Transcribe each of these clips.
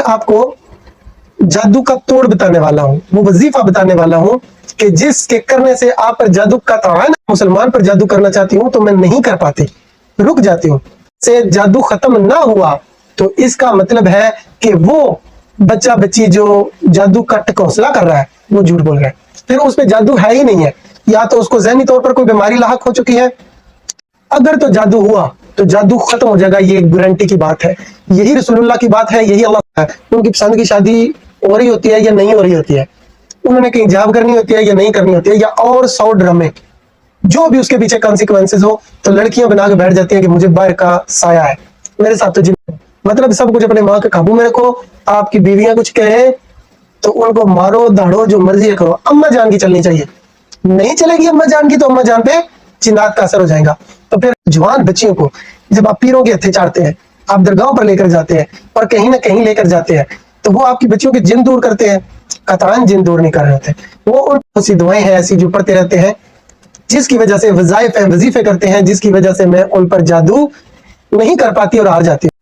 آپ کو جادو کا توڑ بتانے والا ہوں، وہ وظیفہ بتانے والا ہوں کہ جس کے کرنے سے آپ پر جادو کا تعین، مسلمان پر جادو کرنا چاہتی ہوں تو میں نہیں کر پاتی، رک جاتی ہوں، سے جادو ختم نہ ہوا تو اس کا مطلب ہے کہ وہ بچہ بچی جو جادو کا ٹکوسلا کر رہا ہے وہ جھوٹ بول رہا ہے، پھر اس پہ جادو ہے ہی نہیں ہے، یا تو اس کو ذہنی طور پر کوئی بیماری لاحق ہو چکی ہے، اگر تو جادو ہوا تو جادو ختم ہو جائے گا، یہ گارنٹی کی بات ہے، یہی رسول اللہ کی بات ہے، یہی اللہ ہے، ان کی پسند کی شادی ہو رہی ہوتی ہے یا نہیں ہو رہی ہوتی ہے، انہوں نے کہیں جاب کرنی ہوتی ہے یا نہیں کرنی ہوتی ہے، یا اور 100 ڈرامے جو بھی اس کے پیچھے کانسیکوینسز ہو، تو لڑکیاں بنا کے بیٹھ جاتی ہیں کہ مجھے باہر کا سایہ ہے، میرے ساتھ تو جن، مطلب سب کچھ اپنے ماں کے قابو میں رکھو، آپ کی بیویاں کچھ کہیں تو ان کو مارو داڑو جو مرضی کرو، اما جان کی چلنی چاہیے، نہیں چلے گی اما جان کی تو اما جان پہ جنات کا اثر ہو جائے گا، تو پھر جوان بچیوں کو جب آپ پیروں کے ہتھے چاڑتے ہیں، آپ درگاہوں پر لے کر جاتے ہیں اور کہیں نہ کہیں لے کر جاتے ہیں، تو وہ آپ کی بچیوں کے جن دور کرتے ہیں، قطعاً جن دور نہیں کر رہے ہوتے، وہ ان سی دعائیں ہیں ایسی جو پڑھتے رہتے ہیں، جس کی وجہ سے وظائف ہیں، وظیفے کرتے ہیں، جس کی وجہ سے میں ان پر جادو نہیں کر پاتی اور ہار جاتی ہوں۔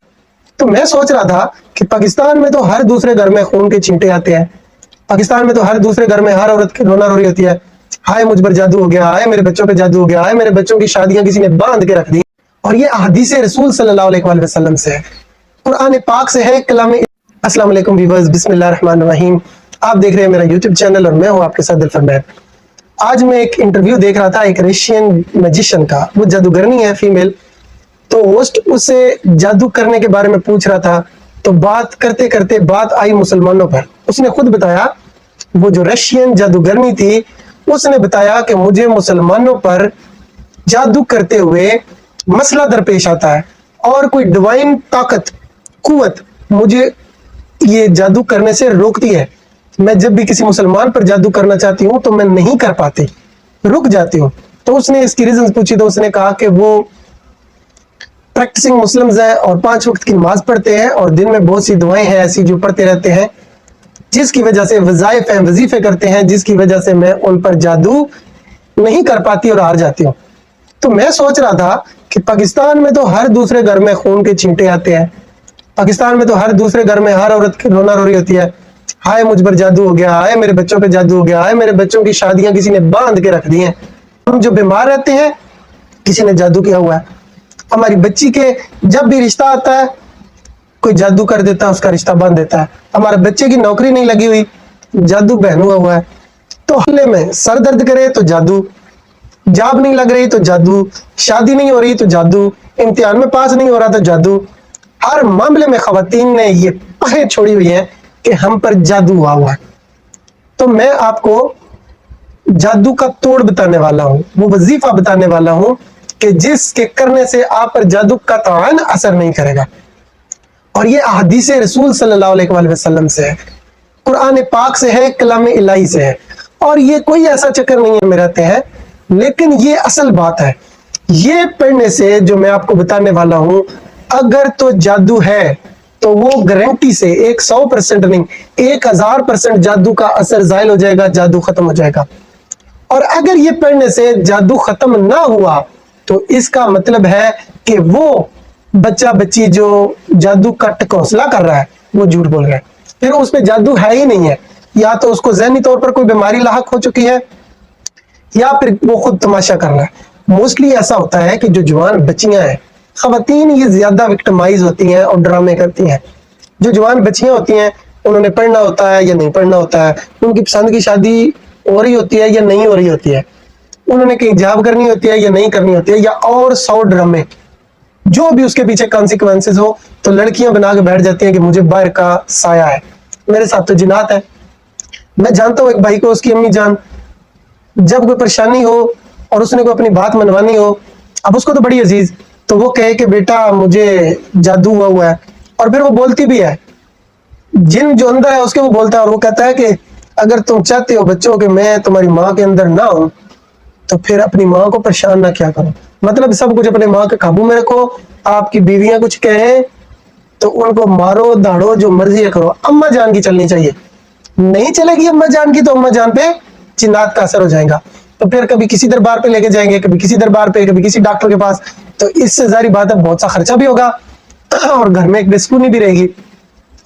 تو میں سوچ رہا تھا کہ پاکستان میں تو ہر دوسرے گھر میں خون کے چھینٹے آتے ہیں، پاکستان میں تو ہر دوسرے گھر میں ہر عورت کی رونا رو رہی ہوتی ہے، ہائے مجھ پر جادو ہو گیا، ہائے میرے بچوں پہ جادو ہو گیا، ہائے میرے بچوں کی شادیاں کسی نے باندھ کے رکھ دی، اور یہ احادیث رسول صلی اللہ علیہ وآلہ وسلم سے ہے، قرآن پاک سے ہے، کلام۔ السلام علیکم ویورز، بسم اللہ الرحمن الرحیم، آپ دیکھ رہے ہیں میرا یوٹیوب چینل اور میں ہوں آپ کے ساتھ دل فرمید۔ آج میں ایک انٹرویو دیکھ رہا تھا ایک رشین میجیشین کا، وہ جادوگرنی ہے، فیمیل، تو ہوسٹ اسے جادو کرنے کے بارے میں پوچھ رہا تھا، تو بات کرتے کرتے بات آئی مسلمانوں پر، اس نے خود بتایا، وہ جو رشین جادوگرنی تھی اس نے بتایا کہ مجھے مسلمانوں پر جادو کرتے ہوئے مسئلہ درپیش آتا ہے، اور کوئی ڈیوائن طاقت، قوت مجھے یہ جادو کرنے سے روکتی ہے، میں جب بھی کسی مسلمان پر جادو کرنا چاہتی ہوں تو میں نہیں کر پاتی، رک جاتی ہوں۔ تو اس نے اس کی ریزنز پوچھی، تو اس نے کہا کہ وہ پریکٹسنگ مسلمز ہیں اور 5 وقت کی نماز پڑھتے ہیں، اور دن میں بہت سی دعائیں ہیں ایسی جو پڑھتے رہتے ہیں، جس کی وجہ سے وظائف ہیں، وظیفے کرتے ہیں، جس کی وجہ سے میں ان پر جادو نہیں کر پاتی اور ہار جاتی ہوں۔ تو میں سوچ رہا تھا کہ پاکستان میں تو ہر دوسرے گھر میں خون کے چھینٹے آتے ہیں، پاکستان میں تو ہر دوسرے گھر میں ہر عورت کی رونا رو رہی ہوتی ہے، ہائے مجھ پر جادو ہو گیا، ہائے میرے بچوں پہ جادو ہو گیا، ہائے میرے بچوں کی شادیاں کسی نے باندھ کے رکھ دی ہیں، ہم جو بیمار رہتے ہیں کسی نے جادو کیا ہوا ہے، ہماری بچی کے جب بھی رشتہ آتا ہے کوئی جادو کر دیتا ہے، اس کا رشتہ باندھ دیتا ہے، ہمارے بچے کی نوکری نہیں لگی ہوئی، جادو بہن ہوا ہے، تو حلے میں سر درد کرے تو جادو، جاب نہیں لگ رہی تو جادو، شادی نہیں ہو رہی تو جادو، امتحان میں پاس نہیں ہو رہا تو جادو، ہر معاملے میں خواتین نے یہ پہیں چھوڑی ہوئی ہیں کہ ہم پر جادو ہوا ہے۔ تو میں آپ کو جادو کا توڑ بتانے والا ہوں، وہ وظیفہ بتانے والا ہوں کہ جس کے کرنے سے آپ پر جادو کا تعین اثر نہیں کرے گا، اور یہ احادیث رسول صلی اللہ علیہ وآلہ وسلم سے ہے، قرآن پاک سے ہے، کلام الہی سے ہے، اور یہ کوئی ایسا چکر نہیں ہے میں رہتے ہیں، لیکن یہ اصل بات ہے، یہ پڑھنے سے جو میں آپ کو بتانے والا ہوں، اگر تو جادو ہے تو وہ گارنٹی سے 100% نہیں 1000% جادو کا اثر زائل ہو جائے گا، جادو ختم ہو جائے گا، اور اگر یہ پڑھنے سے جادو ختم نہ ہوا تو اس کا مطلب ہے کہ وہ بچہ بچی جو جادو کا ٹکوسلا کر رہا ہے وہ جھوٹ بول رہا ہے، پھر اس پہ جادو ہے ہی نہیں ہے، یا تو اس کو ذہنی طور پر کوئی بیماری لاحق ہو چکی ہے، یا پھر وہ خود تماشا کر رہا ہے۔ موسٹلی ایسا ہوتا ہے کہ جو جوان بچیاں ہیں، خواتین یہ زیادہ وکٹمائز ہوتی ہیں اور ڈرامے کرتی ہیں، جو جوان بچیاں ہوتی ہیں انہوں نے پڑھنا ہوتا ہے یا نہیں پڑھنا ہوتا ہے، ان کی پسند کی شادی ہو رہی ہوتی ہے یا نہیں ہو رہی ہوتی ہے، انہوں نے کہیں جاب کرنی ہوتی ہے یا نہیں کرنی ہوتی ہے، یا اور 100 ڈرامے جو بھی اس کے پیچھے کانسیکوینسز ہو، تو لڑکیاں بنا کے بیٹھ جاتی ہیں کہ مجھے باہر کا سایہ ہے، میرے ساتھ تو جنات ہے۔ میں جانتا ہوں ایک بھائی کو، اس کی امی جان جب کوئی پریشانی ہو اور اس نے کوئی اپنی بات منوانی ہو، اب اس کو تو بڑی عزیز، تو وہ کہے کہ بیٹا مجھے جادو ہوا ہے، اور پھر وہ بولتی بھی ہے، جن جو اندر ہے اس کے وہ بولتا ہے، اور وہ کہتا ہے کہ اگر تم چاہتے ہو بچوں کہ میں تمہاری ماں کے اندر نہ ہوں تو پھر اپنی ماں کو پریشان نہ کیا کرو، مطلب سب کچھ اپنے ماں کے قابو میں رکھو، آپ کی بیویاں کچھ کہیں تو ان کو مارو داڑو جو مرضی کرو، اما جان کی چلنی چاہیے، نہیں چلے گی اما جان کی تو اما جان پہ جنات کا اثر ہو جائے گا، تو پھر کبھی کسی دربار پہ لے کے جائیں گے، کبھی کسی دربار پہ، کبھی کسی ڈاکٹر کے پاس، تو اس سے ظاہری بات ہے بہت سا خرچہ بھی ہوگا اور گھر میں ایک بے سکونی بھی رہے گی،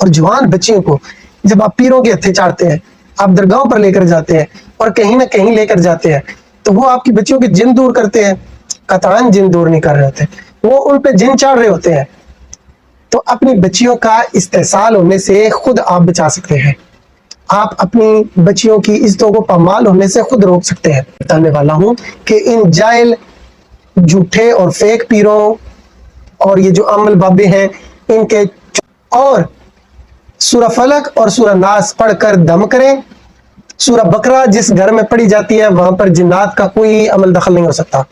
اور جوان بچیوں کو جب آپ پیروں کے ہتھے چاڑتے ہیں، آپ درگاہوں پر لے کر جاتے ہیں اور کہیں نہ کہیں لے کر جاتے ہیں، تو وہ آپ کی بچیوں کے جن دور کرتے ہیں؟ قطعاً جن دور نہیں کر رہے ہوتے، وہ ان پہ جن چاڑ رہے ہوتے ہیں۔ تو اپنی بچیوں کا استحصال ہونے سے خود آپ بچا سکتے ہیں، آپ اپنی بچیوں کی عزتوں کو پامال ہونے سے خود روک سکتے ہیں۔ بتانے والا ہوں کہ ان جائل، جھوٹے اور فیک پیروں اور یہ جو عمل بابے ہیں ان کے، اور سورہ فلق اور سورہ ناس پڑھ کر دم کریں۔ سورہ بقرہ جس گھر میں پڑھی جاتی ہے وہاں پر جنات کا کوئی عمل دخل نہیں ہو سکتا۔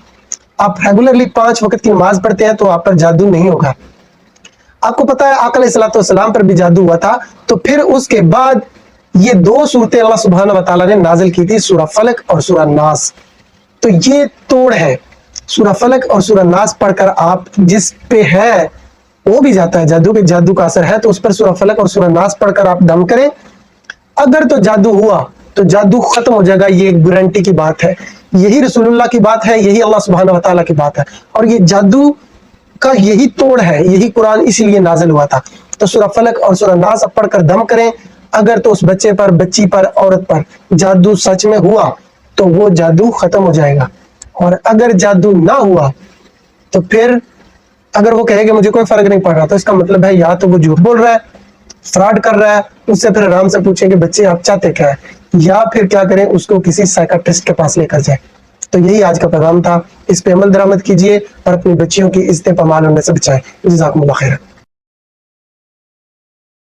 آپ ریگولرلی 5 وقت کی نماز پڑھتے ہیں تو آپ پر جادو نہیں ہوگا۔ آپ کو پتا ہے آقا علیہ الصلوۃ والسلام پر بھی جادو ہوا تھا، تو پھر اس کے بعد یہ 2 صورتیں اللہ سبحانہ و تعالیٰ نے نازل کی تھی، سورہ فلق اور سورہ ناس۔ تو یہ توڑ ہے، سورہ فلق اور سورہ ناس پڑھ کر آپ جس پہ ہے وہ بھی جاتا ہے جادو، کہ جادو کا اثر ہے، تو اس پر سورہ فلق اور سورہ ناس پڑھ کر آپ دم کریں۔ اگر تو جادو ہوا تو جادو ختم ہو جائے گا، یہ ایک گارنٹی کی بات ہے، یہی رسول اللہ کی بات ہے، یہی اللہ سبحانہ و تعالیٰ کی بات ہے، اور یہ جادو کا یہی توڑ ہے، یہی قرآن اسی لیے نازل ہوا تھا۔ تو سورہ فلق اور سورہ ناس پڑھ کر دم کریں۔ اگر تو اس بچے پر، بچی پر، عورت پر جادو سچ میں ہوا تو وہ جادو ختم ہو جائے گا، اور اگر جادو نہ ہوا تو پھر اگر وہ کہے کہ مجھے کوئی فرق نہیں پڑ رہا، تو اس کا مطلب ہے یا تو وہ جھوٹ بول رہا ہے، فراڈ کر رہا ہے، اس سے پھر آرام سے پوچھیں کہ بچے آپ چاہتے کیا ہے، یا پھر کیا کریں، اس کو کسی سائیکٹرسٹ کے پاس لے کر جائیں۔ تو یہی آج کا پیغام تھا، اس پہ عمل درآمد کیجیے اور اپنی بچیوں کی عزتیں پامال ہونے سے بچائیں۔ جزاکم اللہ خیر۔